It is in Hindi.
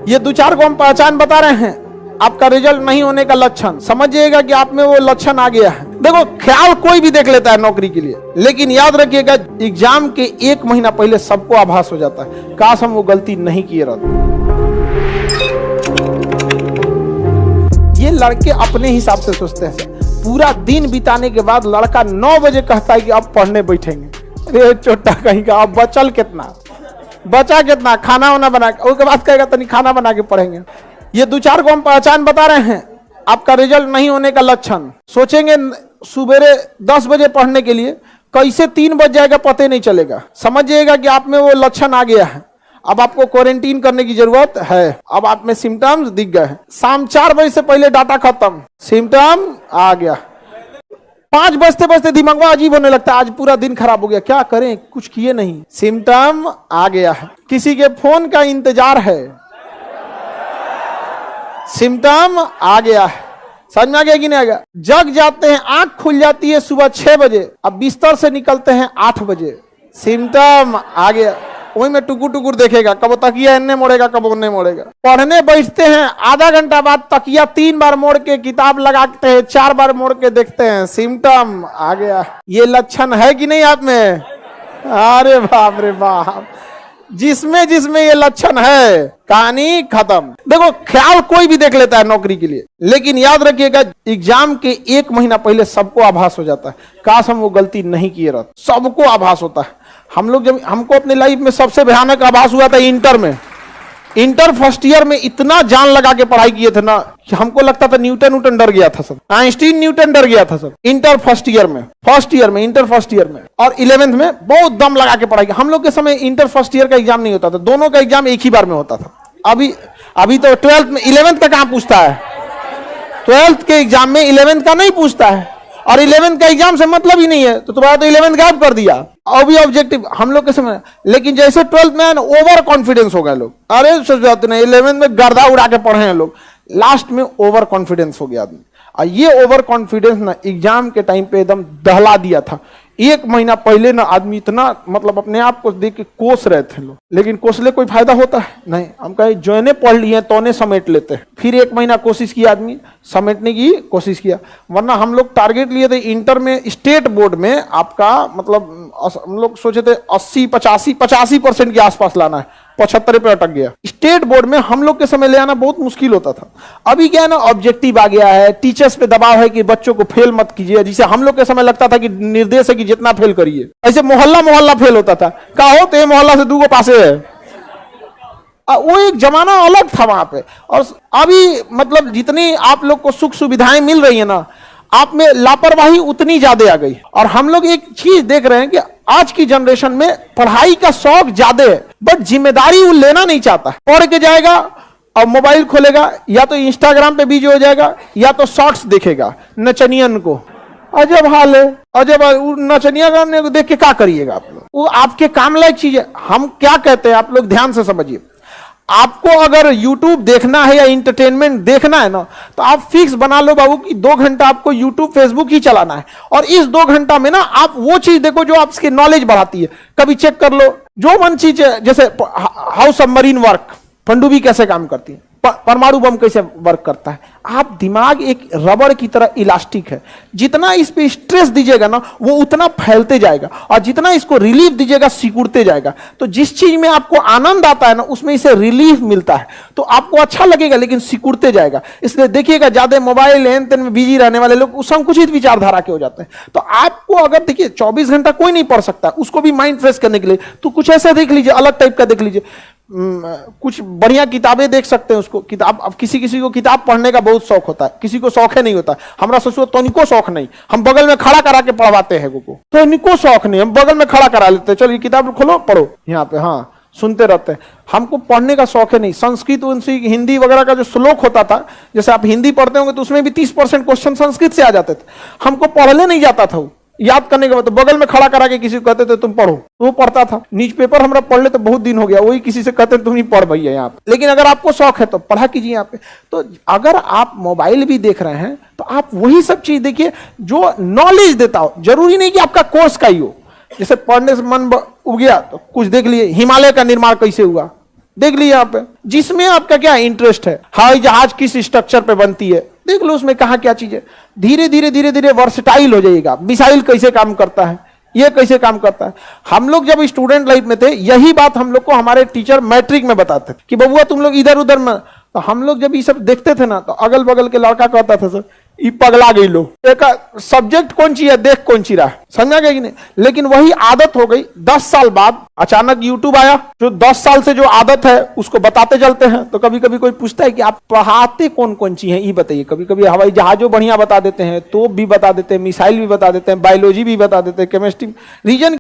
ये दो चार को हम पहचान बता रहे हैं, आपका रिजल्ट नहीं होने का लक्षण समझिएगा कि आप में वो लक्षण आ गया है। देखो ख्याल कोई भी देख लेता है नौकरी के लिए, लेकिन याद रखिएगा एग्जाम के एक महीना पहले सबको आभास हो जाता है काश हम वो गलती नहीं किए रहते। ये लड़के अपने हिसाब से सोचते हैं, पूरा दिन बिताने के बाद लड़का 9 बजे कहता है कि अब पढ़ने बैठेंगे। अरे छोटा कहीं का, अब बचा कितना खाना वाना बना के, उसके बाद कहेगा तनी खाना बना के पढ़ेंगे। ये दो चार को हम पहचान बता रहे हैं, आपका रिजल्ट नहीं होने का लक्षण। सोचेंगे सुबेरे 10 बजे पढ़ने के लिए, कैसे 3 बज जाएगा पता नहीं चलेगा। समझिएगा कि आप में वो लक्षण आ गया है, अब आपको क्वारंटीन करने की जरूरत है। अब आप में सिम्टम्स दिख गए हैं। शाम 4 बजे से पहले डाटा खत्म, सिम्टम आ गया। 5 बजते बजते दिमाग अजीब होने लगता है, आज पूरा दिन खराब हो गया, क्या करें, कुछ किए नहीं, सिम्टम आ गया है। किसी के फोन का इंतजार है, सिम्टम आ गया है। समझ में आ गया कि नहीं आ गया? जग जाते हैं, आंख खुल जाती है सुबह 6 बजे, अब बिस्तर से निकलते हैं 8 बजे, सिम्टम आ गया। वही में टुकुर टुकुर देखेगा, कब तकिया इन्ने मोड़ेगा कब उन्ने मोड़ेगा। पढ़ने बैठते हैं, आधा घंटा बाद तकिया 3 बार मोड़ के किताब लगाते हैं, 4 बार मोड़ के देखते हैं, सिम्टम आ गया। ये लक्षण है कि नहीं आप में? अरे बाप रे बाप, जिसमें ये लक्षण है कहानी खत्म। देखो ख्याल कोई भी देख लेता है नौकरी के लिए, लेकिन याद रखिएगा एग्जाम के एक महीना पहले सबको आभास हो जाता है काश हम वो गलती नहीं किए रहते। सबको आभास होता है। हम लोग जब हमको अपने लाइफ में सबसे भयानक आभास हुआ था इंटर में। इंटर फर्स्ट ईयर में इतना जान लगा के पढ़ाई किए थे ना कि हमको लगता था न्यूटन डर गया था सब, आइंस्टीन न्यूटन डर गया था सब। इंटर फर्स्ट ईयर में इंटर फर्स्ट ईयर में और 11th में बहुत दम लगा के पढ़ाई। हम लोग के समय इंटर फर्स्ट ईयर का एग्जाम नहीं होता था, दोनों का एग्जाम एक ही बार में होता था। अभी तो 12th में 11th का कहां पूछता है, 12th के एग्जाम में 11th का नहीं पूछता है, और 11th का एग्जाम से मतलब ही नहीं है, तो तुम्हारा तो 11th गायब कर दिया। और भी ऑब्जेक्टिव हम लोग के समय, लेकिन जैसे 12th में ओवर कॉन्फिडेंस हो गए लोग। अरे सोच जाते ना 11th में गर्दा उड़ा के पढ़े हैं लोग, लास्ट में ओवर कॉन्फिडेंस हो गया आदमी। और ये ओवर कॉन्फिडेंस ना एग्जाम के टाइम पे एकदम दहला दिया था। एक महीना पहले ना आदमी इतना मतलब अपने आप को देख के कोस रहे थे लोग, लेकिन कोसले कोई फायदा होता है नहीं। हम कहे जो ने पढ़ लिए तो ने समेट लेते हैं। फिर 1 महीना कोशिश की आदमी, समेटने की कोशिश किया। वरना हम लोग टारगेट लिए थे इंटर में, स्टेट बोर्ड में आपका मतलब हम लोग सोचे थे 80-85% के आसपास लाना है, 75 पे अटक गया। स्टेट बोर्ड में हम लोग के समय ले आना बहुत मुश्किल होता था। अभी क्या है ना, ऑब्जेक्टिव आ गया है, टीचर्स पे दबाव है कि बच्चों को फेल मत कीजिए। जिसे हम लोग के समय लगता था कि निर्देश है कि जितना फेल करिए, ऐसे मोहल्ला फेल होता था। कहो तो ये मोहल्ला से 2 पासे है। वो एक जमाना अलग था वहां पे। और अभी मतलब जितनी आप लोग को सुख सुविधाएं मिल रही है ना, आप में लापरवाही उतनी ज्यादा आ गई। और हम लोग एक चीज देख रहे हैं कि आज की जनरेशन में पढ़ाई का शौक ज्यादा है, बट जिम्मेदारी वो लेना नहीं चाहता। पढ़ के जाएगा और मोबाइल खोलेगा, या तो इंस्टाग्राम पे बिजी हो जाएगा, या तो शॉर्ट्स देखेगा नचनियन को। अजब हाल है, अजब नचनिया को देख के क्या करिएगा आप लोग? वो आपके काम लायक चीज है। हम क्या कहते हैं आप लोग ध्यान से समझिए। आपको अगर YouTube देखना है या इंटरटेनमेंट देखना है ना, तो आप फिक्स बना लो बाबू कि 2 घंटा आपको YouTube Facebook ही चलाना है। और इस 2 घंटा में ना आप वो चीज देखो जो आपकी नॉलेज बढ़ाती है। कभी चेक कर लो जो मन चीज है, जैसे हाउ सबमरीन वर्क, पनडुब्बी कैसे काम करती है, परमाणु बम कैसे वर्क करता है। आप दिमाग एक रबड़ की तरह इलास्टिक है, जितना इस पे स्ट्रेस दीजिएगा ना वो उतना फैलते जाएगा, और जितना इसको रिलीफ दीजिएगा सिकुड़ते जाएगा। तो जिस चीज में आपको आनंद आता है ना, उसमें इसे रिलीफ मिलता है, तो आपको अच्छा लगेगा, लेकिन सिकुड़ते जाएगा। इसलिए देखिएगा ज्यादा मोबाइल लेन देन में बिजी रहने वाले लोग संकुचित विचारधारा के हो जाते हैं। तो आपको अगर देखिए 24 घंटा कोई नहीं पढ़ सकता, उसको भी माइंड फ्रेश करने के लिए तो कुछ ऐसा देख लीजिए, अलग टाइप का देख लीजिए। कुछ बढ़िया किताबें देख सकते हैं उसको। किताब, अब किसी को किताब पढ़ने का बहुत शौक होता है, किसी को शौक है नहीं होता। हमरा ससुर तो इनको शौक नहीं, हम बगल में खड़ा करा के पढ़वाते हैं को, तो इनको शौक नहीं, हम बगल में खड़ा करा लेते हैं, चलो ये किताब खोलो पढ़ो यहाँ पे, हाँ सुनते रहते हैं। हमको पढ़ने का शौक है नहीं। संस्कृत उनसे हिंदी वगैरह का जो श्लोक होता था, जैसे आप हिंदी पढ़ते होंगे तो उसमें भी 30% क्वेश्चन संस्कृत से आ जाते थे। हमको पढ़ने नहीं जाता था, याद करने के बाद तो बगल में खड़ा करा के किसी को कहते थे तुम पढ़ो, तो वो पढ़ता था। न्यूज पेपर हमरा पढ़ ले तो बहुत दिन हो गया, वही किसी से कहते तुम ही पढ़ भैया यहाँ पे। लेकिन अगर आपको शौक है तो पढ़ा कीजिए यहाँ पे। तो अगर आप मोबाइल भी देख रहे हैं तो आप वही सब चीज देखिए जो नॉलेज देता हो। जरूरी नहीं कि आपका कोर्स का ही हो। जैसे पढ़ने से मन उग गया तो कुछ देख लिए, हिमालय का निर्माण कैसे हुआ, देख ली यहाँ पे, जिसमें आपका क्या इंटरेस्ट है, हवाई जहाज किस स्ट्रक्चर पे बनती है, देख लो उसमें कहा क्या चीज है। धीरे धीरे धीरे धीरे वर्सटाइल हो जाइएगा। मिसाइल कैसे काम करता है, ये कैसे काम करता है। हम लोग जब स्टूडेंट लाइफ में थे, यही बात हम लोग को हमारे टीचर मैट्रिक में बताते थे कि बबुआ तुम लोग इधर उधर में, तो हम लोग जब ये सब देखते थे ना, तो अगल बगल के लड़का कहता था सर ये पगला गई लो, एक सब्जेक्ट कौन सी है देख कौन सी रहा, समझा गया कि नहीं। लेकिन वही आदत हो गई। 10 साल बाद अचानक यूट्यूब आया, जो 10 साल से जो आदत है उसको बताते चलते हैं। तो कभी कभी कोई पूछता है कि आप पढ़ाते कौन कौन सी है ये बताइए। कभी कभी हवाई जहाजों बढ़िया बता देते हैं, तोप भी बता देते हैं, मिसाइल भी बता देते हैं, बायोलॉजी भी बता देते हैं, केमिस्ट्री। रीजन